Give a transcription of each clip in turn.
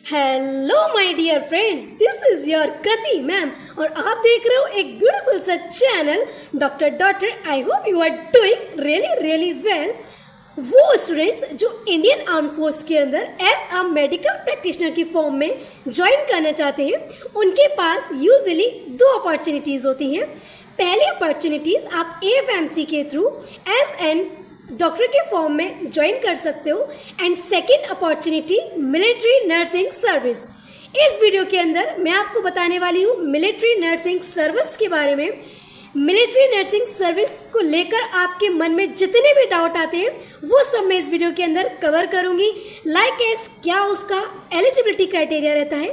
Hello my dear friends, this is your Kriti ma'am और आप देख रहे हो एक ब्यूटीफुल सा channel doctor. I hope you are doing really well. वो स्टूडेंट्स जो इंडियन आर्म फोर्स के अंदर एज अ मेडिकल प्रैक्टिशनर की फॉर्म में ज्वाइन करना चाहते हैं, उनके पास यूजुअली दो अपॉर्चुनिटीज़ होती हैं। पहली अपॉर्चुनिटीज़ आप एएफएमसी के थ्रू एज एन डॉक्टर के फॉर्म में ज्वाइन कर सकते हो and second opportunity military nursing service. इस वीडियो के अंदर मैं आपको बताने वाली हूँ मिलिट्री नर्सिंग सर्विस के बारे में। मिलिट्री नर्सिंग सर्विस को लेकर आपके मन में जितने भी डाउट आते हैं वो सब मैं इस वीडियो के अंदर कवर करूँगी। लाइक एस क्या उसका एलिजिबिलिटी क्राइटेरिया रहता है,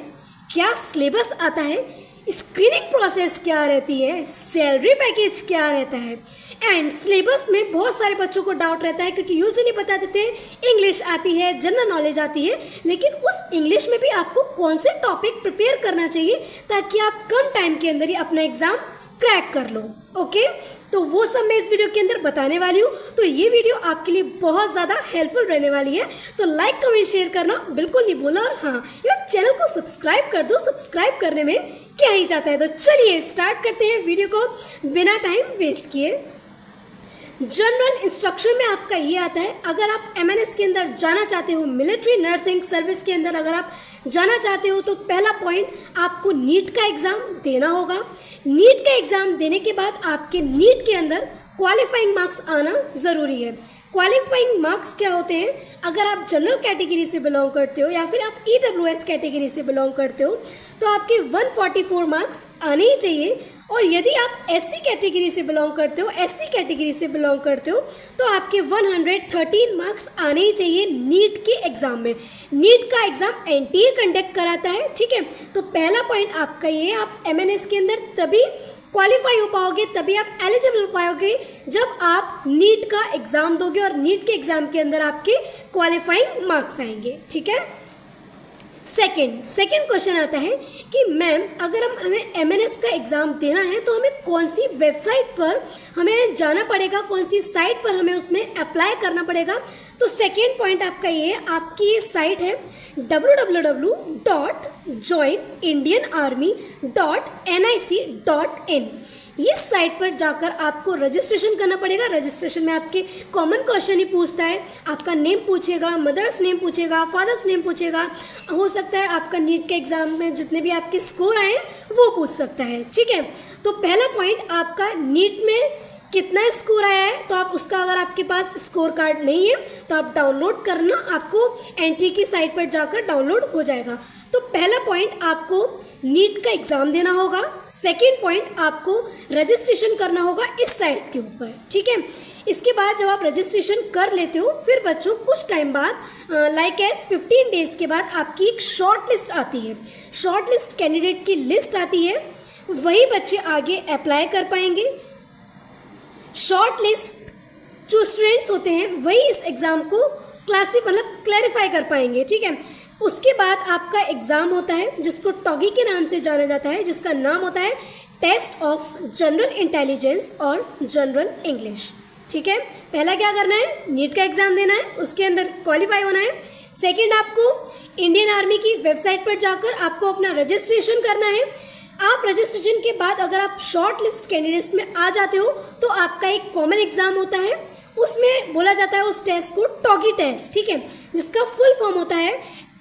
क्या सिलेबस आता है, स्क्रीनिंग प्रोसेस क्या रहती है, सैलरी पैकेज क्या रहता है। एंड सिलेबस में बहुत सारे बच्चों को डाउट रहता है क्योंकि यूजुअली बता देते हैं इंग्लिश आती है, जनरल नॉलेज आती है, लेकिन उस इंग्लिश में भी आपको कौन से टॉपिक प्रिपेयर करना चाहिए ताकि आप कम टाइम के अंदर ही अपना एग्जाम क्रैक कर लो। ओके, तो वो सब मैं इस वीडियो के अंदर बताने वाली हूँ। तो ये वीडियो आपके लिए बहुत ज़्यादा हेल्पफुल रहने वाली है, तो लाइक कमेंट शेयर करना बिल्कुल नहीं भूलना। और हाँ यार, चैनल को सब्सक्राइब कर दो, सब्सक्राइब करने में क्या ही जाता है। तो चलिए स्टार्ट करते हैं वीडियो को बिना टाइम वेस्ट किए। जनरल इंस्ट्रक्शन में आपका ये आता है, अगर आप एमएनएस के अंदर जाना चाहते हो, मिलिट्री नर्सिंग सर्विस के अंदर अगर आप जाना चाहते हो, तो पहला पॉइंट आपको नीट का एग्ज़ाम देना होगा। नीट का एग्ज़ाम देने के बाद आपके नीट के अंदर क्वालिफाइंग मार्क्स आना ज़रूरी है। क्वालिफाइंग मार्क्स क्या होते हैं? अगर आप जनरल कैटेगरी से बिलोंग करते हो या फिर आप ईडब्ल्यूएस कैटेगरी से बिलोंग करते हो तो आपके 144 मार्क्स आने ही चाहिए। और यदि आप एससी कैटेगरी से बिलोंग करते हो, एसटी कैटेगरी से बिलोंग करते हो, तो आपके 113 मार्क्स आने ही चाहिए नीट के एग्ज़ाम में। नीट का एग्ज़ाम एनटीए कंडक्ट कराता है, ठीक है। तो पहला पॉइंट आपका ये, आप एमएनएस के अंदर तभी क्वालिफाई हो पाओगे, तभी आप एलिजिबल हो पाओगे जब आप नीट का एग्ज़ाम दोगे और नीट के एग्ज़ाम के अंदर आपके क्वालिफाइंग मार्क्स आएंगे, ठीक है। सेकेंड क्वेश्चन आता है कि मैम अगर हमें एमएनएस का एग्ज़ाम देना है तो हमें कौन सी वेबसाइट पर हमें जाना पड़ेगा, कौन सी साइट पर हमें उसमें अप्लाई करना पड़ेगा। तो सेकेंड पॉइंट आपका ये, आपकी ये साइट है www.joinindianarmy.nic.in। इस साइट पर जाकर आपको रजिस्ट्रेशन करना पड़ेगा। रजिस्ट्रेशन में आपके कॉमन क्वेश्चन ही पूछता है, आपका नेम पूछेगा, मदर्स नेम पूछेगा, फादर्स नेम पूछेगा, हो सकता है आपका नीट के एग्जाम में जितने भी आपके स्कोर आए वो पूछ सकता है, ठीक है। तो पहला पॉइंट आपका नीट में कितना स्कोर आया है, तो आप उसका, अगर आपके पास स्कोर कार्ड नहीं है तो आप डाउनलोड करना, आपको एनटी की साइट पर जाकर डाउनलोड हो जाएगा। तो पहला पॉइंट आपको नीट का एग्ज़ाम देना होगा। सेकेंड पॉइंट आपको रजिस्ट्रेशन करना होगा इस साइट के ऊपर, ठीक है। इसके बाद जब आप रजिस्ट्रेशन कर लेते हो, फिर बच्चों कुछ टाइम बाद लाइक एज 15 डेज के बाद आपकी एक शॉर्ट लिस्ट आती है। शॉर्ट लिस्ट कैंडिडेट की लिस्ट आती है, वही बच्चे आगे अप्लाई कर पाएंगे। शॉर्ट लिस्ट जो स्टूडेंट्स होते हैं वही इस एग्ज़ाम को क्लैरिफाई कर पाएंगे, ठीक है। उसके बाद आपका एग्ज़ाम होता है जिसको टॉगी के नाम से जाना जाता है, जिसका नाम होता है टेस्ट ऑफ जनरल इंटेलिजेंस और जनरल इंग्लिश, ठीक है। पहला क्या करना है, नीट का एग्ज़ाम देना है, उसके अंदर क्वालिफाई होना है। सेकेंड, आपको इंडियन आर्मी की वेबसाइट पर जाकर आपको अपना रजिस्ट्रेशन करना है। आप रजिस्ट्रेशन के बाद अगर आप शॉर्ट लिस्ट कैंडिडेट्स में आ जाते हो तो आपका एक कॉमन एग्ज़ाम होता है, उसमें बोला जाता है उस टेस्ट को टॉगी टेस्ट, ठीक है, जिसका फुल फॉर्म होता है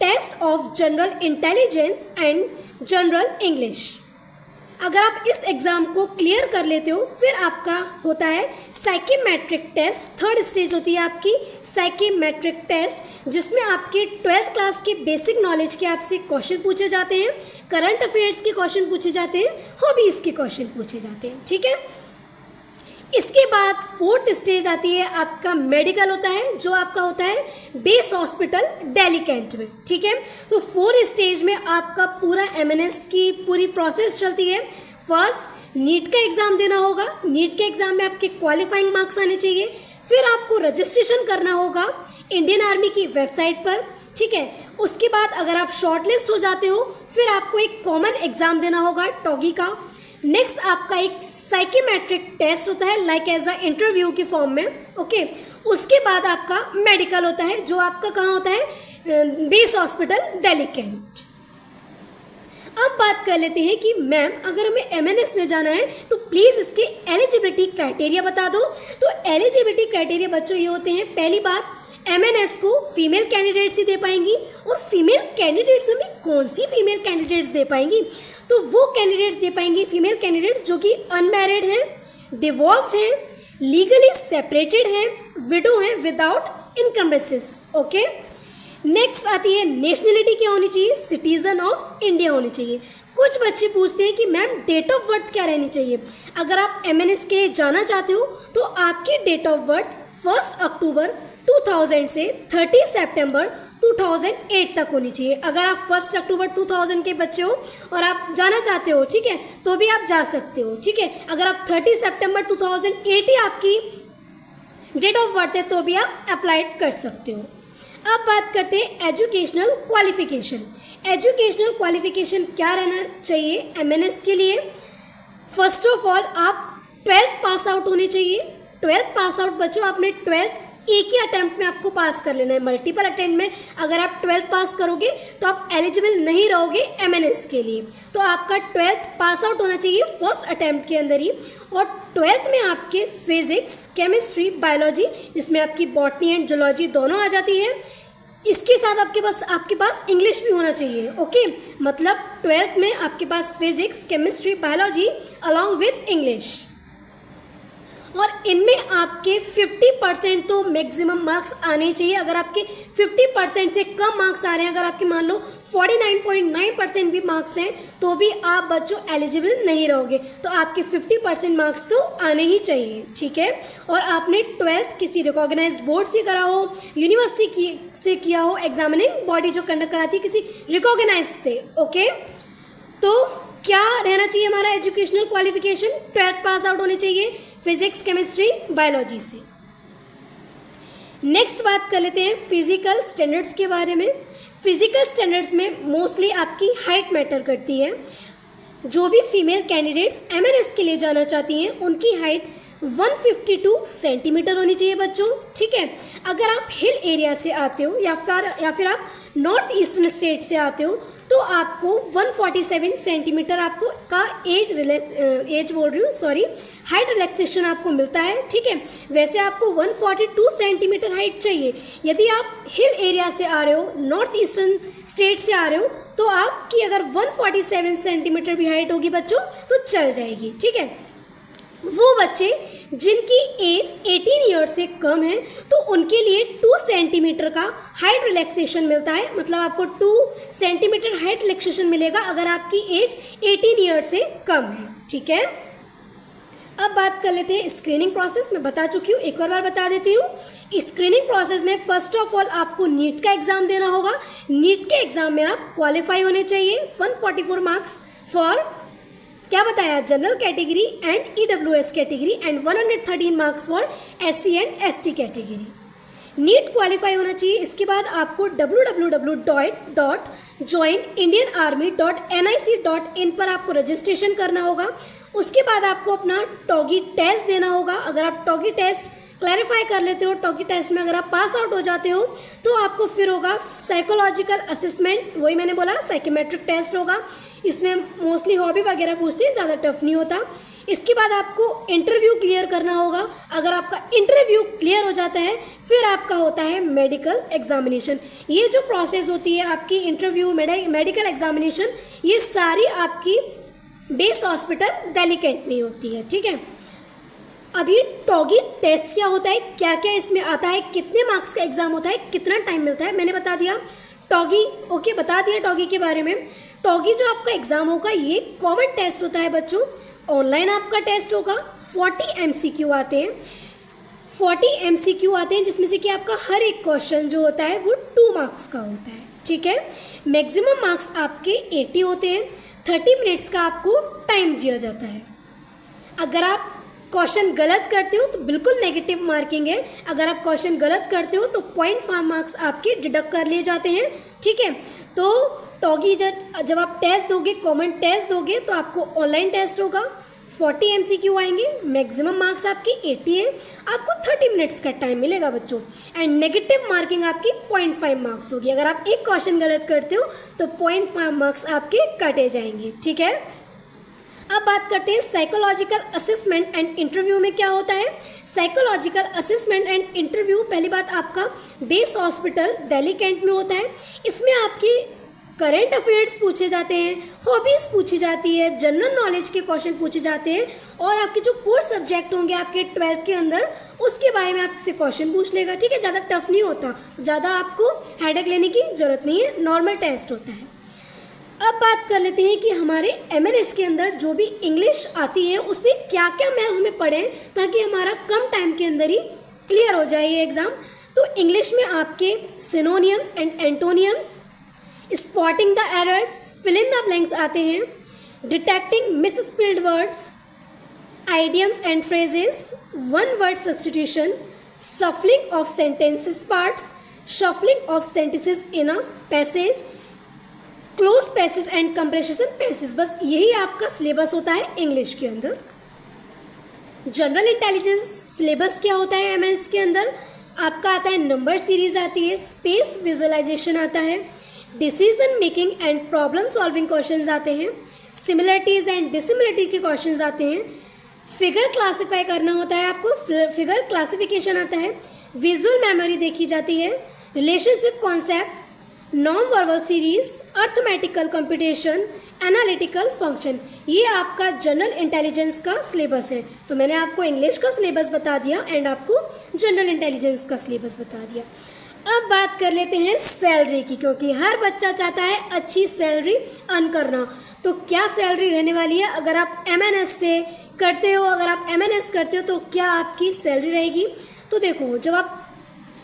test of general intelligence and general English. अगर आप इस एग्ज़ाम को क्लियर कर लेते हो फिर आपका होता है साइकोमेट्रिक टेस्ट। थर्ड स्टेज होती है आपकी साइकोमेट्रिक टेस्ट, जिसमें आपके 12th क्लास के बेसिक नॉलेज के आपसे क्वेश्चन पूछे जाते हैं, करंट अफेयर्स के क्वेश्चन पूछे जाते हैं, हॉबीज़ के क्वेश्चन पूछे जाते हैं, ठीक है। इसके बाद फोर्थ स्टेज आती है, आपका मेडिकल होता है, जो आपका होता है बेस हॉस्पिटल दिल्ली कैंट में, ठीक है। तो 4 स्टेज में आपका पूरा एमएनएस की पूरी प्रोसेस चलती है। फर्स्ट नीट का एग्ज़ाम देना होगा, नीट के एग्ज़ाम में आपके क्वालिफाइंग मार्क्स आने चाहिए। फिर आपको रजिस्ट्रेशन करना होगा इंडियन आर्मी की वेबसाइट पर, ठीक है। उसके बाद अगर आप शॉर्टलिस्ट हो जाते हो फिर आपको एक कॉमन एग्ज़ाम देना होगा टॉगी का। नेक्स्ट आपका एक साइकोमेट्रिक टेस्ट होता है लाइक एज अ इंटरव्यू की फॉर्म में, ओके। उसके बाद आपका मेडिकल होता है, जो आपका कहाँ होता है बेस हॉस्पिटल दिल्ली कैंट। अब बात कर लेते हैं कि मैम अगर हमें एमएनएस में जाना है तो प्लीज इसके एलिजिबिलिटी क्राइटेरिया बता दो। तो एलिजिबिलिटी क्राइटेरिया बच्चों ये होते हैं, पहली बात एमएनएस को फीमेल कैंडिडेट्स ही दे पाएंगी, और फीमेल कैंडिडेट्स में कौन सी फीमेल कैंडिडेट्स दे पाएंगी, तो वो कैंडिडेट्स दे पाएंगी फीमेल कैंडिडेट्स जो कि अनमैरिड हैं, डिवोर्स्ड हैं, लीगली सेपरेटेड हैं, विडो हैं, विदाउट इनकम्बरेंसेस। ओके, नेक्स्ट आती है नेशनलिटी क्या होनी चाहिए, सिटीजन ऑफ इंडिया होनी चाहिए। कुछ बच्चे पूछते हैं कि मैम डेट ऑफ बर्थ क्या रहनी चाहिए। अगर आप एमएनएस के लिए जाना चाहते हो तो आपकी डेट ऑफ बर्थ 1 अक्टूबर 2000 से 30 सितंबर 2008 तक होनी चाहिए। अगर आप 1 अक्टूबर 2000 के बच्चे हो और आप जाना चाहते हो, ठीक है, तो भी आप जा सकते हो, ठीक है। अगर आप 30 सितंबर 2008 ही आपकी डेट ऑफ बर्थ है तो भी आप अप्लाई कर सकते हो। अब बात करते हैं एजुकेशनल क्वालिफिकेशन। एजुकेशनल क्वालिफिकेशन क्या रहना चाहिए एमएनएस के लिए। फर्स्ट ऑफ ऑल आप 12th पास आउट होने चाहिए। 12th पास आउट बच्चों, आपने 12th एक ही अटेम्प्ट में आपको पास कर लेना है। मल्टीपल अटेम्प्ट में अगर आप 12th पास करोगे तो आप एलिजिबल नहीं रहोगे एमएनएस के लिए। तो आपका 12th पास आउट होना चाहिए फर्स्ट अटेम्प्ट के अंदर ही। और 12th में आपके फिजिक्स, केमिस्ट्री, बायोलॉजी, जिसमें आपकी बॉटनी एंड जूलॉजी दोनों आ जाती है। इसके साथ आपके पास इंग्लिश भी होना चाहिए। ओके, मतलब 12th में आपके पास physics, chemistry, biology along with English. और इनमें आपके 50% तो मैक्सिमम मार्क्स आने चाहिए। अगर आपके 50% से कम मार्क्स आ रहे हैं, अगर आपके मान लो 49.9% भी मार्क्स हैं, तो भी आप बच्चों एलिजिबल नहीं रहोगे। तो आपके 50% मार्क्स तो आने ही चाहिए, ठीक है। और आपने 12th किसी रिकॉग्नाइज्ड बोर्ड से करा हो, यूनिवर्सिटी से किया हो, एग्जामिनिंग बॉडी जो कंडक्ट कराती है किसी रिकॉग्नाइज से। ओके, तो क्या रहना चाहिए हमारा educational qualification, 12th pass out होने चाहिए फिजिक्स, केमिस्ट्री, बायोलॉजी से। नेक्स्ट बात कर लेते हैं फिजिकल स्टैंडर्ड्स के बारे में। फिजिकल स्टैंडर्ड्स में मोस्टली आपकी हाइट मैटर करती है। जो भी फीमेल कैंडिडेट्स एमएनएस के लिए जाना चाहती हैं उनकी हाइट 152 सेंटीमीटर होनी चाहिए बच्चों, ठीक है। अगर आप हिल एरिया से आते हो या फिर आप नॉर्थ ईस्टर्न स्टेट से आते हो तो आपको 147 सेंटीमीटर आपको का हाइट रिलैक्सेशन आपको मिलता है, ठीक है। वैसे आपको 142 सेंटीमीटर हाइट चाहिए। यदि आप हिल एरिया से आ रहे हो, नॉर्थ ईस्टर्न स्टेट से आ रहे हो, तो आपकी अगर 147 सेंटीमीटर भी हाइट होगी बच्चों तो चल जाएगी, ठीक है। वो बच्चे जिनकी एज 18 ईयर से कम है तो उनके लिए 2 सेंटीमीटर का हाइट रिलैक्सेशन मिलता है। मतलब आपको 2 सेंटीमीटर हाइट रिलैक्सेशन मिलेगा अगर आपकी एज 18 ईयर से कम है, ठीक है। अब बात कर लेते हैं स्क्रीनिंग प्रोसेस। मैं बता चुकी हूँ, एक और बार बता देती हूँ। स्क्रीनिंग प्रोसेस में फर्स्ट ऑफ ऑल आपको नीट का एग्जाम देना होगा। नीट के एग्जाम में आप क्वालिफाई होने चाहिए। 144 मार्क्स फॉर क्या बताया, general category and EWS category and 113 marks for SC and ST category. NEET qualify होना चाहिए। इसके बाद आपको www.joinindianarmy.nic.in पर आपको रजिस्ट्रेशन करना होगा। उसके बाद आपको अपना टॉगी टेस्ट देना होगा। अगर आप टॉगी टेस्ट क्लैरिफाई कर लेते हो, टॉगी टेस्ट में अगर आप पास आउट हो जाते हो तो आपको फिर होगा साइकोलॉजिकल असेसमेंट, वही मैंने बोला साइकोमेट्रिक टेस्ट होगा। इसमें मोस्टली हॉबी वगैरह पूछते हैं, ज़्यादा टफ नहीं होता। इसके बाद आपको इंटरव्यू क्लियर करना होगा। अगर आपका इंटरव्यू क्लियर हो जाता है फिर आपका होता है मेडिकल एग्जामिनेशन। ये जो प्रोसेस होती है आपकी इंटरव्यू, मेडिकल एग्जामिनेशन, ये सारी आपकी बेस हॉस्पिटल दिल्ली कैंट में होती है, ठीक है। अभी टॉगी टेस्ट क्या होता है, क्या क्या इसमें आता है, कितने मार्क्स का एग्जाम होता है, कितना टाइम मिलता है, मैंने बता दिया। टॉगी ओके, बता दिया टॉगी के बारे में। टॉगी जो आपका एग्जाम होगा ये कॉमन टेस्ट होता है बच्चों। ऑनलाइन आपका टेस्ट होगा। 40 MCQ आते हैं। 40 MCQ आते हैं जिसमें से कि आपका हर एक क्वेश्चन जो होता है वो 2 मार्क्स का होता है, ठीक है। मैक्सिमम मार्क्स आपके 80 होते हैं। 30 मिनट्स का आपको टाइम दिया जाता है। अगर आप क्वेश्चन गलत करते हो तो बिल्कुल नेगेटिव मार्किंग है। अगर आप क्वेश्चन गलत करते हो तो 0.5 मार्क्स आपके डिडक्ट कर लिए जाते हैं, ठीक है। तो टॉगी जब आप टेस्ट दोगे, कॉमन टेस्ट दोगे, तो आपको ऑनलाइन टेस्ट होगा। 40 MCQ आएंगे, मैक्सिमम मार्क्स आपकी 80 है, आपको 30 मिनट्स का टाइम मिलेगा बच्चों। एंड नेगेटिव मार्किंग आपकी 0.5 मार्क्स होगी। अगर आप एक क्वेश्चन गलत करते हो तो 0.5 मार्क्स आपके काटे जाएंगे, ठीक है। अब बात करते हैं साइकोलॉजिकल असेसमेंट एंड इंटरव्यू में क्या होता है। साइकोलॉजिकल असेसमेंट एंड इंटरव्यू, पहली बात आपका बेस हॉस्पिटल दिल्ली कैंट में होता है। इसमें आपकी करंट अफेयर्स पूछे जाते हैं, हॉबीज पूछी जाती है, जनरल नॉलेज के क्वेश्चन पूछे जाते हैं, और आपके जो कोर सब्जेक्ट होंगे आपके 12th के अंदर उसके बारे में आपसे क्वेश्चन पूछ लेगा, ठीक है। ज़्यादा टफ नहीं होता, ज़्यादा आपको हेडेक लेने की जरूरत नहीं है, नॉर्मल टेस्ट होता है। अब बात कर लेते हैं कि हमारे MNS के अंदर जो भी इंग्लिश आती है उसमें क्या क्या मैम हमें पढ़ें ताकि हमारा कम टाइम के अंदर ही क्लियर हो जाए ये एग्ज़ाम। तो इंग्लिश में आपके synonyms and antonyms, spotting the errors, fill in the blanks आते हैं, detecting misspelled words, idioms and phrases, one word substitution, shuffling of sentences parts, shuffling of sentences in a passage, close passage and comprehension passage. बस यही आपका syllabus होता है English के अंदर। General intelligence syllabus क्या होता है MS के अंदर, आपका आता है नंबर सीरीज आती है, स्पेस विजुअलाइजेशन आता है, decision making and problem solving questions आते हैं, सिमिलरिटीज एंड डिसिमिलरिटी के क्वेश्चंस आते हैं, फिगर क्लासिफाई करना होता है आपको, फिगर क्लासिफिकेशन आता है, विजुअल मेमोरी देखी जाती है, relationship concept, non verbal series, arithmetical computation, analytical function. ये आपका जनरल इंटेलिजेंस का सिलेबस है। तो मैंने आपको इंग्लिश का सिलेबस बता दिया एंड आपको जनरल इंटेलिजेंस का सिलेबस बता दिया। अब बात कर लेते हैं सैलरी की, क्योंकि हर बच्चा चाहता है अच्छी सैलरी अर्न करना। तो क्या सैलरी रहने वाली है अगर आप MNS से करते हो, अगर आप MNS करते हो तो क्या आपकी सैलरी रहेगी। तो देखो, जब आप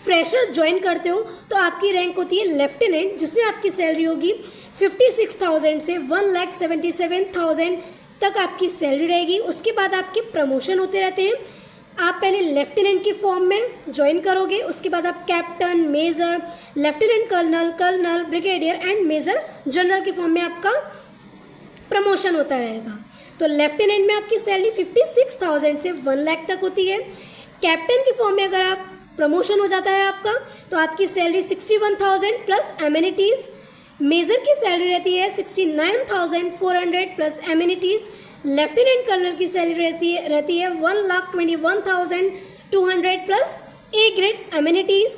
फ्रेशर ज्वाइन करते हो तो आपकी रैंक होती है लेफ्टिनेंट, जिसमें आपकी सैलरी होगी 56,000 से 1,77,000 तक आपकी सैलरी रहेगी। उसके बाद आपके प्रमोशन होते रहते हैं। आप पहले लेफ्टिनेंट की फॉर्म में ज्वाइन करोगे, उसके बाद आप captain, major, lieutenant colonel, colonel, brigadier and major general की फॉर्म में आपका प्रमोशन होता रहेगा। तो लेफ्टिनेंट में आपकी सैलरी 56,000 से 1 लाख तक होती है। कैप्टन की फॉर्म में अगर आप प्रमोशन हो जाता है आपका तो आपकी सैलरी 61,000 प्लस एमिनिटीज़। मेजर की सैलरी रहती है 69,400 प्लस एमिनिटीज़। लेफ्टिनेंट कर्नल की सैलरी रहती है 1,21,200 plus a grade amenities.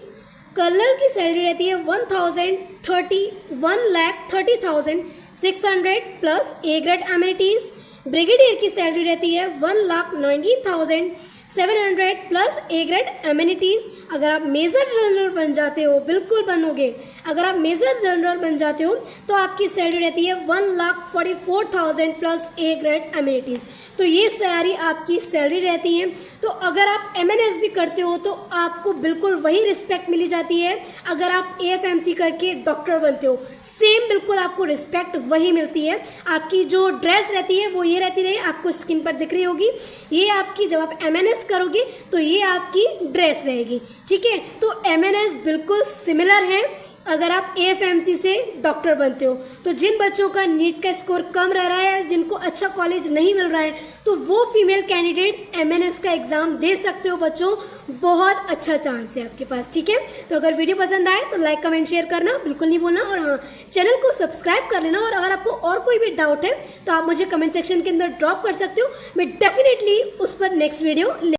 Colonel की सैलरी रहती है 1,30,600 plus a grade amenities. Brigadier की सैलरी रहती है 1,19,700 प्लस ए ग्रेड एमिनिटीज़। अगर आप मेजर जनरल बन जाते हो, बिल्कुल बनोगे, अगर आप मेजर जनरल बन जाते हो तो आपकी सैलरी रहती है 1,44,000 प्लस ए ग्रेड एमिनिटीज़। तो ये सारी आपकी सैलरी रहती है। तो अगर आप MNS भी करते हो तो आपको बिल्कुल वही रिस्पेक्ट मिली जाती है। अगर आप AFMC करके डॉक्टर बनते हो, सेम बिल्कुल आपको रिस्पेक्ट वही मिलती है। आपकी जो ड्रेस रहती है वो ये रहती है, आपको स्क्रीन पर दिख रही होगी, ये आपकी जब आप MNS करोगे तो ये आपकी ड्रेस रहेगी, ठीक है। तो MNS बिल्कुल सिमिलर है अगर आप AFMC से डॉक्टर बनते हो। तो जिन बच्चों का नीट का स्कोर कम रह रहा है, जिनको अच्छा कॉलेज नहीं मिल रहा है, तो वो फीमेल कैंडिडेट्स MNS का एग्ज़ाम दे सकते हो बच्चों, बहुत अच्छा चांस है आपके पास, ठीक है। तो अगर वीडियो पसंद आए तो लाइक कमेंट शेयर करना बिल्कुल नहीं भूलना, और हाँ, चैनल को सब्सक्राइब कर लेना। और अगर आपको और कोई भी डाउट है तो आप मुझे कमेंट सेक्शन के अंदर ड्रॉप कर सकते हो, मैं डेफिनेटली उस पर नेक्स्ट वीडियो